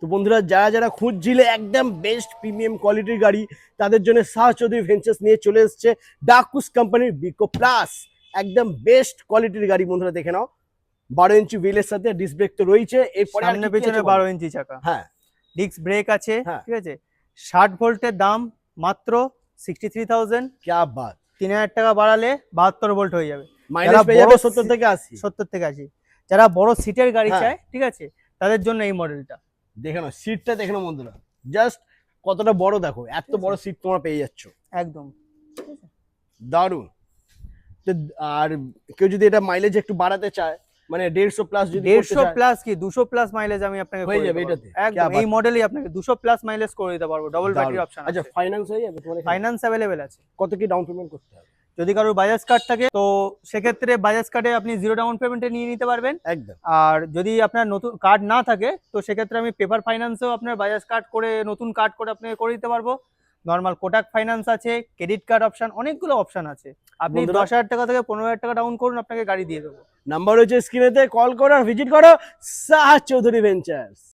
তো বন্ধুরা যারা যারা খুঁজছিলে একদম বেস্ট প্রিমিয়াম কোয়ালিটির গাড়ি, তাদের জন্য সাহা চৌধুরী ভেঞ্চার্স নিয়ে চলে এসেছে ডাকুস কোম্পানির বিকো প্লাস। একদম বেস্ট কোয়ালিটির গাড়ি বন্ধুরা, দেখে নাও। 12 ইঞ্চি হুইলের সাথে ডিস্ক ব্রেক তো রয়েছে, এরপরে আর সামনে কি কি পেছনে আছে বলো? 12 ইঞ্চি চাকা, হ্যাঁ ডিস্ক ব্রেক আছে, হ্যাঁ। ঠিক আছে। 60 ভোল্টের দাম মাত্র 63,000। ক্যা বাত। 3000 টাকা বাড়ালে 72 ভোল্ট হয়ে যাবে। মাইলেজ পেয়ে যাবে 70 থেকে 80। 70 থেকে 80। যারা বড় সিটের গাড়ি হ্যাঁ। চায়, ঠিক আছে, তাদের জন্য এই মডেলটা। দেখে নাও সিটটা, দেখে নাও বন্ধুরা, জাস্ট কতটা বড় দেখো, এত বড় সিট তোমরা পেয়ে যাচ্ছ, একদম দারুণ। তো আর কেউ যদি এটা মাইলেজ একটু বাড়াতে চায়, মানে 150 প্লাস যদি করতে 150 চায়, প্লাস কি 200 প্লাস মাইলেজ আমি আপনাকে হয়ে করে যাবে দিতে পারবো। এটাতে? একদম क्या এই बात। মডেলই আপনাকে 200 প্লাস মাইলেজ করে দিতে পারবো, ডাবল ব্যাটারি দারুণ। অপশন আচ্ছা আছে। ফাইন্যান্স হয়ে যাবে তোমার এখানে? ফাইন্যান্স अवेलेबल আছে। কত কি ডাউন পেমেন্ট করতে হবে? যদি কারোর বাজাজ কার্ড থাকে তো সেক্ষেত্রে বাজাজ কার্ডে আপনি 0 ডাউন পেমেন্টে নিয়ে নিতে পারবেন। একদম। আর যদি আপনার নতুন কার্ড না থাকে তো সেক্ষেত্রে আমি পেপার ফাইন্যান্সেও আপনার বাজাজ কার্ড করে নতুন কার্ড করে আপনাকে করে দিতে পারবো। নর্মাল কোটাক ফাইন্যান্স আছে, ক্রেডিট কার্ড অপশন, অনেকগুলো অপশন আছে। আপনি বন্ধুরা- 10,000 টাকা থেকে 15,000 টাকা ডাউন করুন, আপনাকে গাড়ি দিয়ে দেবো। নাম্বার হচ্ছে স্ক্রিনেতে, কল করো আর ভিজিট করো সাহা চৌধুরী ভেঞ্চার্স।